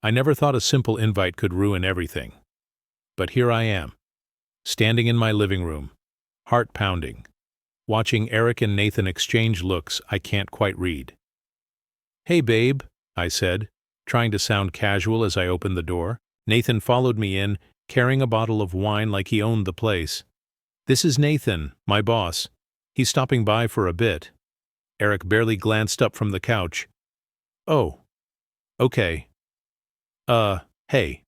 I never thought a simple invite could ruin everything. But here I am, standing in my living room, heart pounding, watching Eric and Nathan exchange looks I can't quite read. "Hey, babe," I said, trying to sound casual as I opened the door. Nathan followed me in, carrying a bottle of wine like he owned the place. "This is Nathan, my boss. He's stopping by for a bit." Eric barely glanced up from the couch. "Oh, okay. Hey,"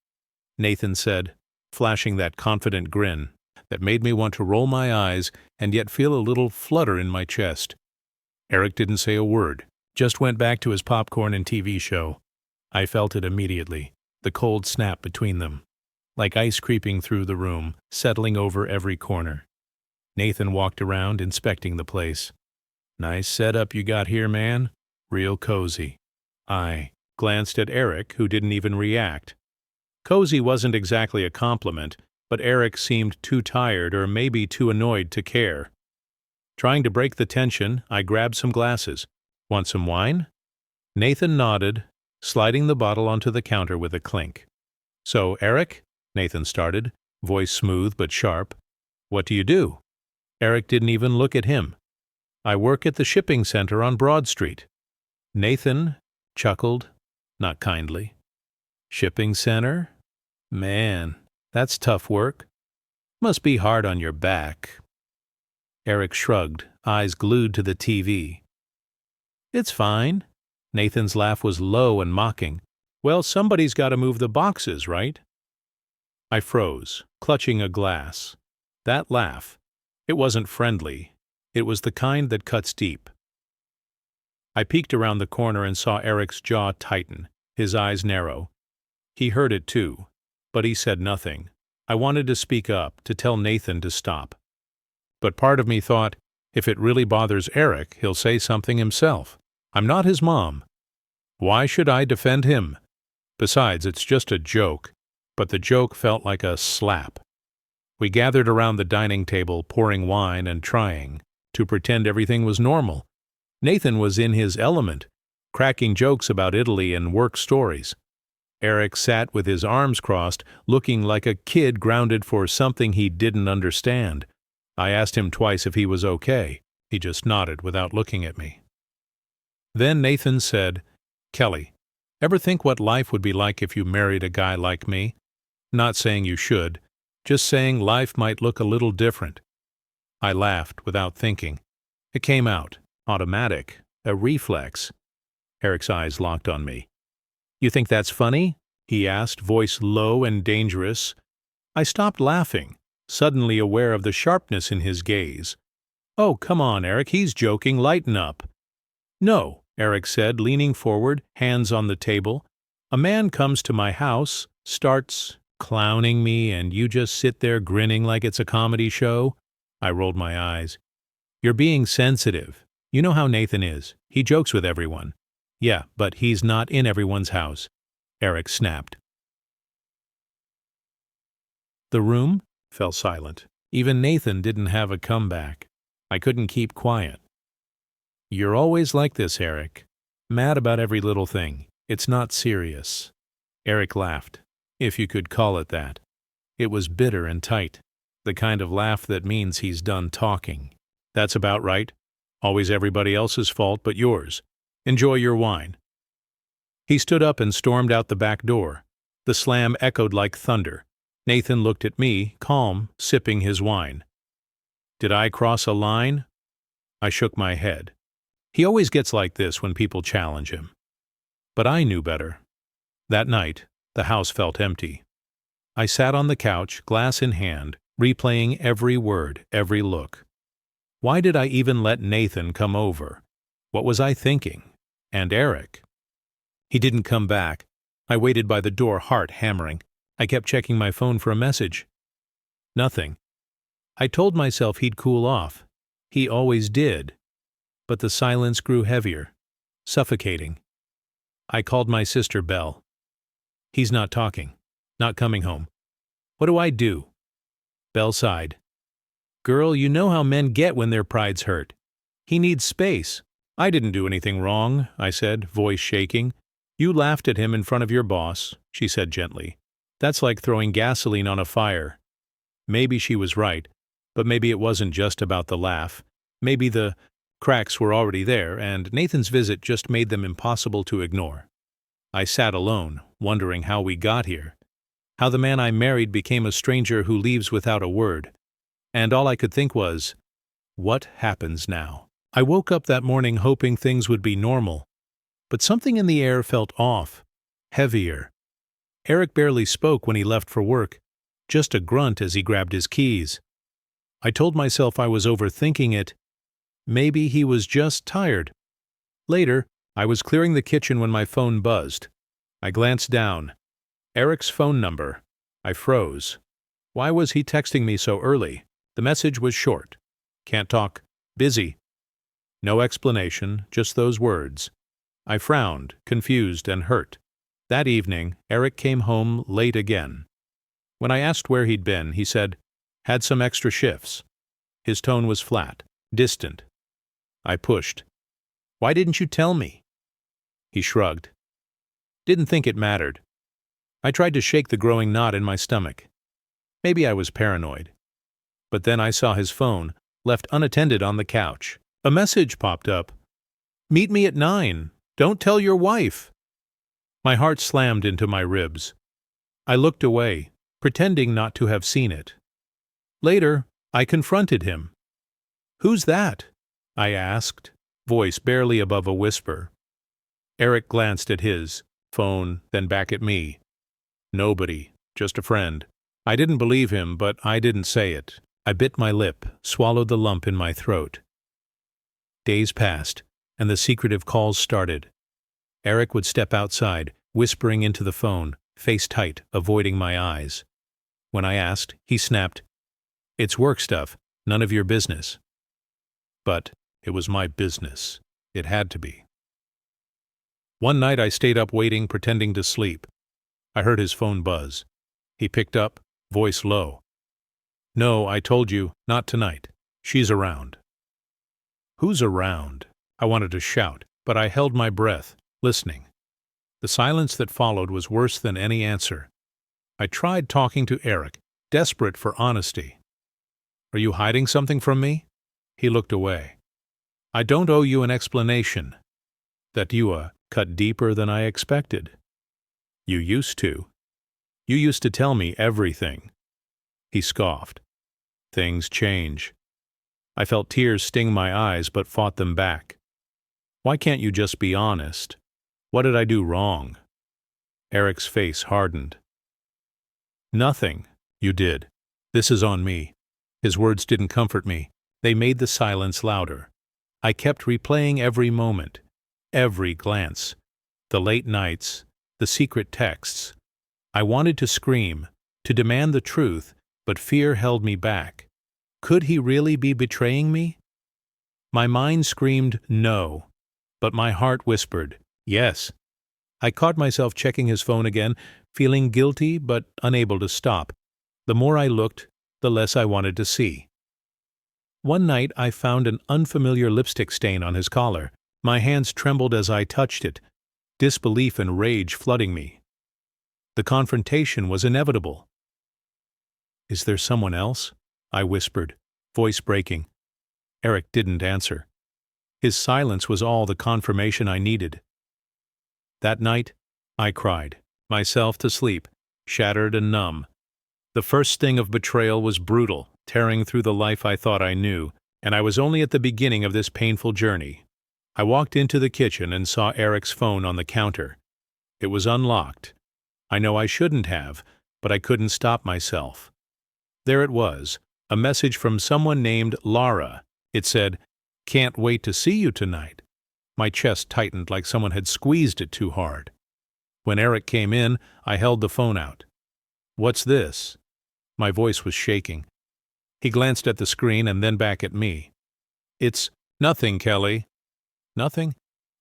Nathan said, flashing that confident grin that made me want to roll my eyes and yet feel a little flutter in my chest. Eric didn't say a word, just went back to his popcorn and TV show. I felt it immediately, the cold snap between them, like ice creeping through the room, settling over every corner. Nathan walked around, inspecting the place. "Nice setup you got here, man. Real cozy." I glanced at Eric, who didn't even react. Cozy wasn't exactly a compliment, but Eric seemed too tired or maybe too annoyed to care. Trying to break the tension, I grabbed some glasses. "Want some wine?" Nathan nodded, sliding the bottle onto the counter with a clink. "So, Eric," Nathan started, voice smooth but sharp, "what do you do?" Eric didn't even look at him. "I work at the shipping center on Broad Street." Nathan chuckled, not kindly. "Shipping center? Man, that's tough work. Must be hard on your back." Eric shrugged, eyes glued to the TV. "It's fine." Nathan's laugh was low and mocking. "Well, somebody's got to move the boxes, right?" I froze, clutching a glass. That laugh, it wasn't friendly. It was the kind that cuts deep. I peeked around the corner and saw Eric's jaw tighten, his eyes narrow. He heard it too, but he said nothing. I wanted to speak up, to tell Nathan to stop. But part of me thought, if it really bothers Eric, he'll say something himself. I'm not his mom. Why should I defend him? Besides, it's just a joke, but the joke felt like a slap. We gathered around the dining table, pouring wine and trying to pretend everything was normal. Nathan was in his element, cracking jokes about Italy and work stories. Eric sat with his arms crossed, looking like a kid grounded for something he didn't understand. I asked him twice if he was okay. He just nodded without looking at me. Then Nathan said, "Kelly, ever think what life would be like if you married a guy like me? Not saying you should, just saying life might look a little different." I laughed without thinking. It came out, automatic, a reflex. Eric's eyes locked on me. "You think that's funny?" he asked, voice low and dangerous. I stopped laughing, suddenly aware of the sharpness in his gaze. "Oh, come on, Eric, he's joking, lighten up." "No," Eric said, leaning forward, hands on the table. "A man comes to my house, starts clowning me, and you just sit there grinning like it's a comedy show?" I rolled my eyes. "You're being sensitive. You know how Nathan is. He jokes with everyone." "Yeah, but he's not in everyone's house," Eric snapped. The room fell silent. Even Nathan didn't have a comeback. I couldn't keep quiet. "You're always like this, Eric. Mad about every little thing. It's not serious." Eric laughed, if you could call it that. It was bitter and tight, the kind of laugh that means he's done talking. "That's about right. Always everybody else's fault but yours. Enjoy your wine." He stood up and stormed out the back door. The slam echoed like thunder. Nathan looked at me, calm, sipping his wine. Did I cross a line? I shook my head. He always gets like this when people challenge him. But I knew better. That night, the house felt empty. I sat on the couch, glass in hand, replaying every word, every look. Why did I even let Nathan come over? What was I thinking? And Eric? He didn't come back. I waited by the door, heart hammering. I kept checking my phone for a message. Nothing. I told myself he'd cool off. He always did. But the silence grew heavier, suffocating. I called my sister Belle. He's not talking, not coming home. What do I do? Belle sighed. Girl, you know how men get when their pride's hurt. He needs space. I didn't do anything wrong, I said, voice shaking. You laughed at him in front of your boss, she said gently. That's like throwing gasoline on a fire. Maybe she was right, but maybe it wasn't just about the laugh. Maybe the cracks were already there, and Nathan's visit just made them impossible to ignore. I sat alone, wondering how we got here. How the man I married became a stranger who leaves without a word. And all I could think was, what happens now? I woke up that morning hoping things would be normal. But something in the air felt off, heavier. Eric barely spoke when he left for work, just a grunt as he grabbed his keys. I told myself I was overthinking it. Maybe he was just tired. Later, I was clearing the kitchen when my phone buzzed. I glanced down. Eric's phone number. I froze. Why was he texting me so early? The message was short. Can't talk. Busy. No explanation, just those words. I frowned, confused and hurt. That evening, Eric came home late again. When I asked where he'd been, he said, "Had some extra shifts." His tone was flat, distant. I pushed. "Why didn't you tell me?" He shrugged. "Didn't think it mattered." I tried to shake the growing knot in my stomach. Maybe I was paranoid. But then I saw his phone, left unattended on the couch. A message popped up. "Meet me at 9. Don't tell your wife." My heart slammed into my ribs. I looked away, pretending not to have seen it. Later, I confronted him. "Who's that?" I asked, voice barely above a whisper. Eric glanced at his phone, then back at me. "Nobody, just a friend." I didn't believe him, but I didn't say it. I bit my lip, swallowed the lump in my throat. Days passed, and the secretive calls started. Eric would step outside, whispering into the phone, face tight, avoiding my eyes. When I asked, he snapped, "It's work stuff, none of your business." But it was my business. It had to be. One night I stayed up waiting, pretending to sleep. I heard his phone buzz. He picked up, voice low. "No, I told you, not tonight. She's around." Who's around? I wanted to shout, but I held my breath, listening. The silence that followed was worse than any answer. I tried talking to Eric, desperate for honesty. "Are you hiding something from me?" He looked away. "I don't owe you an explanation." That you cut deeper than I expected. "You used to. You used to tell me everything." He scoffed. "Things change." I felt tears sting my eyes but fought them back. "Why can't you just be honest? What did I do wrong?" Eric's face hardened. "Nothing. You did. This is on me." His words didn't comfort me. They made the silence louder. I kept replaying every moment, every glance, the late nights, the secret texts. I wanted to scream, to demand the truth, but fear held me back. Could he really be betraying me? My mind screamed no, but my heart whispered yes. I caught myself checking his phone again, feeling guilty but unable to stop. The more I looked, the less I wanted to see. One night I found an unfamiliar lipstick stain on his collar. My hands trembled as I touched it, disbelief and rage flooding me. The confrontation was inevitable. "Is there someone else?" I whispered, voice breaking. Eric didn't answer. His silence was all the confirmation I needed. That night, I cried, myself to sleep, shattered and numb. The first sting of betrayal was brutal, tearing through the life I thought I knew, and I was only at the beginning of this painful journey. I walked into the kitchen and saw Eric's phone on the counter. It was unlocked. I know I shouldn't have, but I couldn't stop myself. There it was, a message from someone named Lara. It said, "Can't wait to see you tonight." My chest tightened like someone had squeezed it too hard. When Eric came in, I held the phone out. "What's this?" My voice was shaking. He glanced at the screen and then back at me. "It's nothing, Kelly." "Nothing?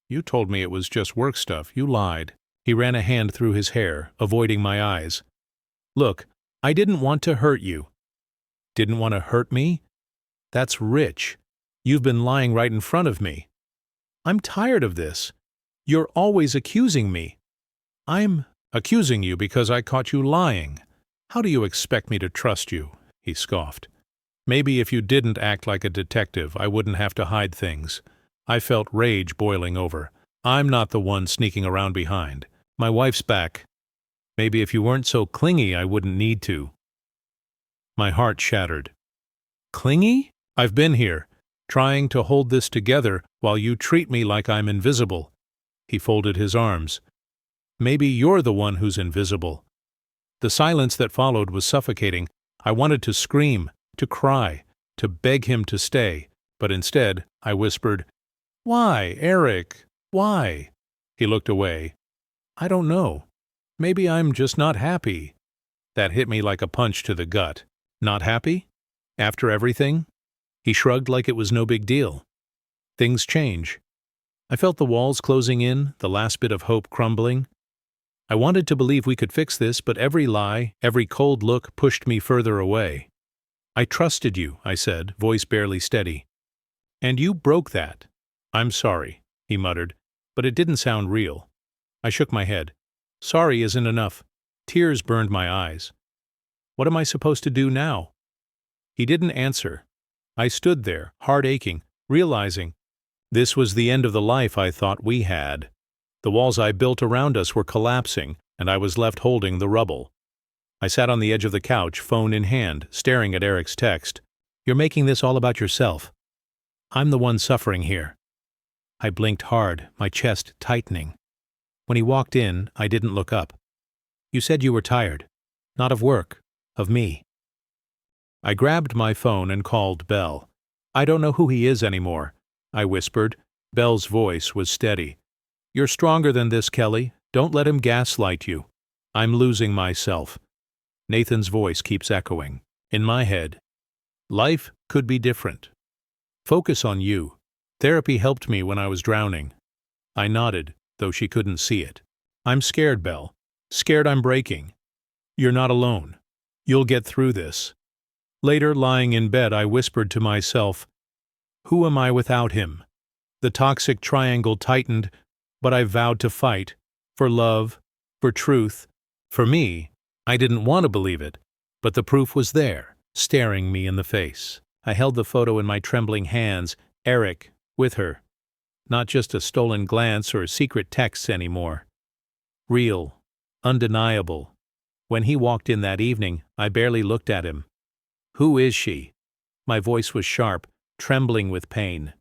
You told me it was just work stuff. You lied." He ran a hand through his hair, avoiding my eyes. "Look, I didn't want to hurt you." "Didn't want to hurt me? That's rich. You've been lying right in front of me. I'm tired of this. You're always accusing me. I'm accusing you because I caught you lying. How do you expect me to trust you? He scoffed. Maybe if you didn't act like a detective, I wouldn't have to hide things. I felt rage boiling over. I'm not the one sneaking around behind. My wife's back. Maybe if you weren't so clingy, I wouldn't need to. My heart shattered. Clingy? I've been here, trying to hold this together while you treat me like I'm invisible. He folded his arms. Maybe you're the one who's invisible. The silence that followed was suffocating. I wanted to scream, to cry, to beg him to stay, but instead I whispered, "Why, Eric? Why?" He looked away. "I don't know. Maybe I'm just not happy." That hit me like a punch to the gut. Not happy? After everything? He shrugged like it was no big deal. Things change. I felt the walls closing in, the last bit of hope crumbling. I wanted to believe we could fix this, but every lie, every cold look pushed me further away. "I trusted you," I said, voice barely steady. "And you broke that." "I'm sorry," he muttered, but it didn't sound real. I shook my head. Sorry isn't enough. Tears burned my eyes. What am I supposed to do now? He didn't answer. I stood there, heart aching, realizing this was the end of the life I thought we had. The walls I built around us were collapsing, and I was left holding the rubble. I sat on the edge of the couch, phone in hand, staring at Eric's text. "You're making this all about yourself. I'm the one suffering here." I blinked hard, my chest tightening. When he walked in, I didn't look up. "You said you were tired. Not of work, of me." I grabbed my phone and called Belle. "I don't know who he is anymore," I whispered. Belle's voice was steady. "You're stronger than this, Kelly. Don't let him gaslight you. I'm losing myself." Nathan's voice keeps echoing. In my head, life could be different. Focus on you. Therapy helped me when I was drowning. I nodded, though she couldn't see it. "I'm scared, Belle. Scared I'm breaking." "You're not alone. You'll get through this." Later, lying in bed, I whispered to myself, "Who am I without him?" The toxic triangle tightened, but I vowed to fight. For love, for truth, for me. I didn't want to believe it, but the proof was there, staring me in the face. I held the photo in my trembling hands, Eric, with her. Not just a stolen glance or secret texts anymore. Real, undeniable. When he walked in that evening, I barely looked at him. "Who is she?" My voice was sharp, trembling with pain.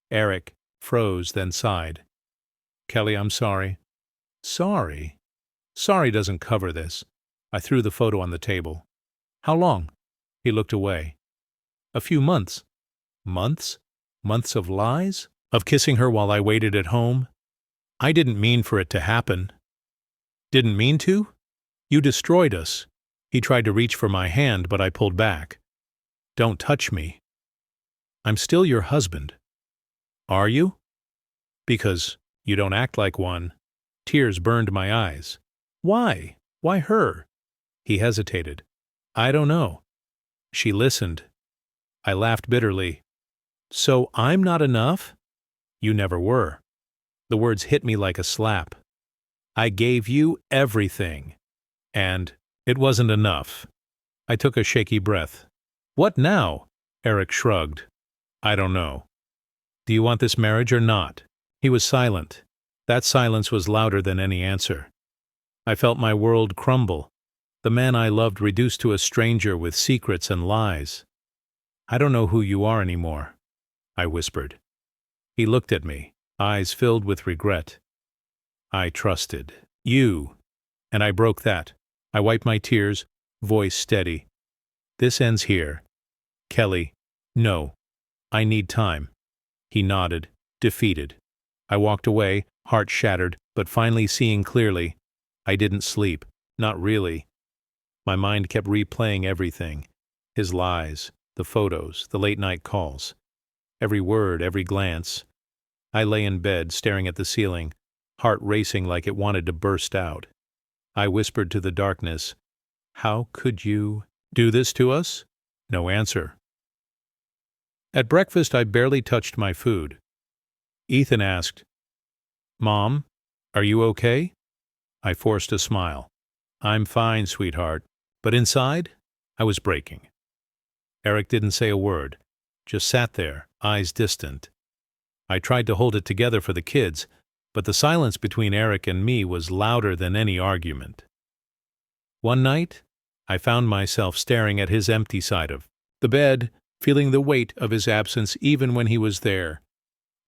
Eric froze, then sighed. "Kelly, I'm sorry." "Sorry? Sorry doesn't cover this." I threw the photo on the table. "How long?" He looked away. "A few months." Months? Months of lies? Of kissing her while I waited at home? I didn't mean for it to happen. Didn't mean to? You destroyed us. He tried to reach for my hand, but I pulled back. "Don't touch me." "I'm still your husband." "Are you?" "Because you don't act like one." Tears burned my eyes. "Why? Why her?" He hesitated. "I don't know." She listened. I laughed bitterly. "So I'm not enough?" "You never were." The words hit me like a slap. "I gave you everything. And it wasn't enough." I took a shaky breath. "What now?" Eric shrugged. "I don't know. Do you want this marriage or not?" He was silent. That silence was louder than any answer. I felt my world crumble. The man I loved reduced to a stranger with secrets and lies. "I don't know who you are anymore," I whispered. He looked at me, eyes filled with regret. "I trusted you, and I broke that." I wiped my tears, voice steady. "This ends here. Kelly, no. I need time." He nodded, defeated. I walked away, heart shattered, but finally seeing clearly. I didn't sleep. Not really. My mind kept replaying everything. His lies, the photos, the late-night calls. Every word, every glance. I lay in bed, staring at the ceiling, heart racing like it wanted to burst out. I whispered to the darkness, "How could you do this to us?" No answer. At breakfast, I barely touched my food. Ethan asked, "Mom, are you okay?" I forced a smile. I'm fine, sweetheart. But inside, I was breaking. Eric didn't say a word, just sat there, eyes distant. I tried to hold it together for the kids, but the silence between Eric and me was louder than any argument. One night, I found myself staring at his empty side of the bed, feeling the weight of his absence even when he was there.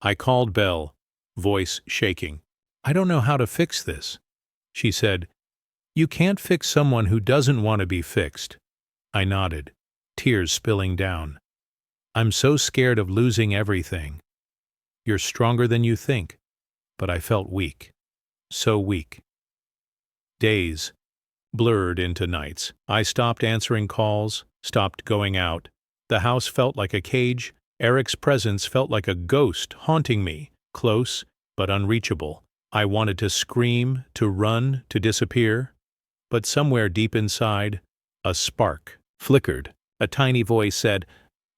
I called Belle, voice shaking. I don't know how to fix this. She said, You can't fix someone who doesn't want to be fixed. I nodded, tears spilling down. I'm so scared of losing everything. You're stronger than you think. But I felt weak. So weak. Days blurred into nights. I stopped answering calls, stopped going out. The house felt like a cage. Eric's presence felt like a ghost haunting me, close but unreachable. I wanted to scream, to run, to disappear. But somewhere deep inside, a spark flickered. A tiny voice said,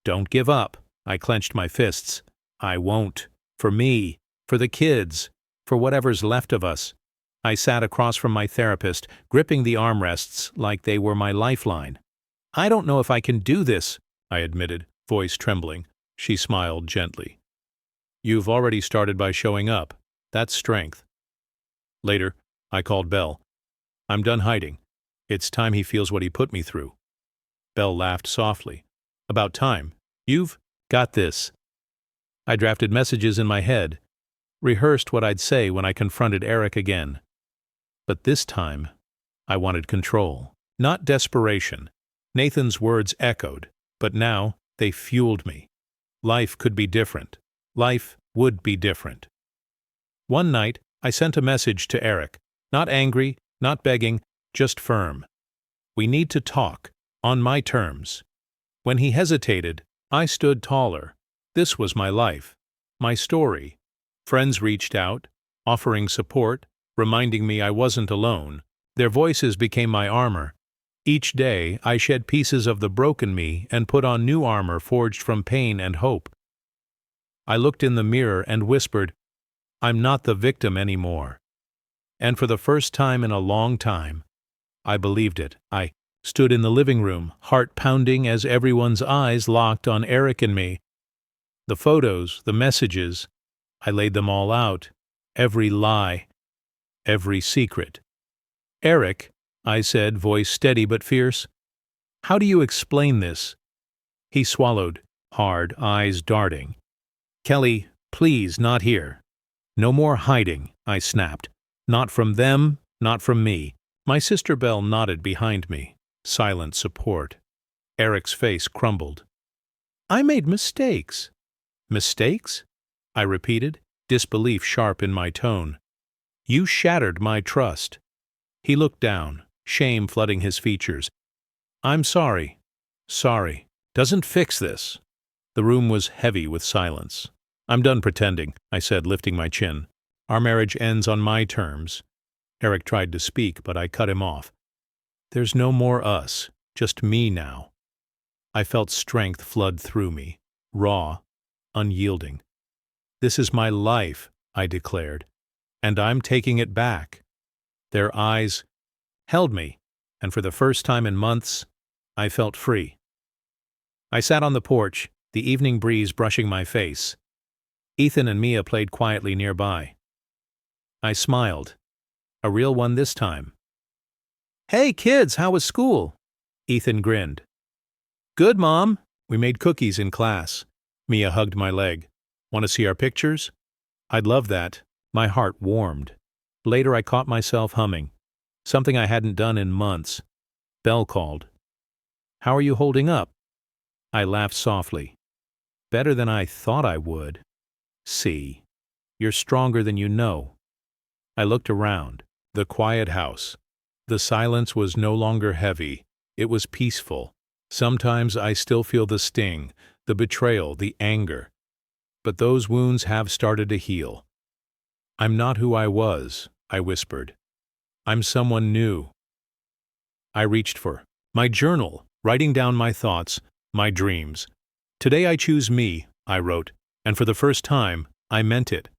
Don't give up. I clenched my fists. I won't. For me. For the kids. For whatever's left of us. I sat across from my therapist, gripping the armrests like they were my lifeline. I don't know if I can do this, I admitted, voice trembling. She smiled gently. You've already started by showing up. That's strength. Later, I called Belle. I'm done hiding. It's time he feels what he put me through. Belle laughed softly. About time. You've got this. I drafted messages in my head, rehearsed what I'd say when I confronted Eric again. But this time, I wanted control, not desperation. Nathan's words echoed, but now they fueled me. Life could be different. Life would be different. One night, I sent a message to Eric, not angry, not begging, just firm. We need to talk, on my terms. When he hesitated, I stood taller. This was my life, my story. Friends reached out, offering support, reminding me I wasn't alone. Their voices became my armor. Each day, I shed pieces of the broken me and put on new armor forged from pain and hope. I looked in the mirror and whispered, I'm not the victim anymore. And for the first time in a long time, I believed it. I stood in the living room, heart pounding as everyone's eyes locked on Eric and me. The photos, the messages, I laid them all out. Every lie, every secret. Eric, I said, voice steady but fierce, how do you explain this? He swallowed, hard, eyes darting. Kelly, please, not here. No more hiding, I snapped. Not from them, not from me. My sister Belle nodded behind me, silent support. Eric's face crumbled. I made mistakes. Mistakes? I repeated, disbelief sharp in my tone. You shattered my trust. He looked down, shame flooding his features. I'm sorry. Sorry. Doesn't fix this. The room was heavy with silence. I'm done pretending, I said, lifting my chin. Our marriage ends on my terms. Eric tried to speak, but I cut him off. There's no more us, just me now. I felt strength flood through me, raw, unyielding. This is my life, I declared, and I'm taking it back. Their eyes held me, and for the first time in months, I felt free. I sat on the porch, the evening breeze brushing my face. Ethan and Mia played quietly nearby. I smiled. A real one this time. Hey kids, how was school? Ethan grinned. Good, Mom. We made cookies in class. Mia hugged my leg. Want to see our pictures? I'd love that. My heart warmed. Later I caught myself humming. Something I hadn't done in months. Belle called. How are you holding up? I laughed softly. Better than I thought I would. See. You're stronger than you know. I looked around. The quiet house. The silence was no longer heavy. It was peaceful. Sometimes I still feel the sting, the betrayal, the anger. But those wounds have started to heal. I'm not who I was, I whispered. I'm someone new. I reached for my journal, writing down my thoughts, my dreams. Today I choose me, I wrote, and for the first time, I meant it.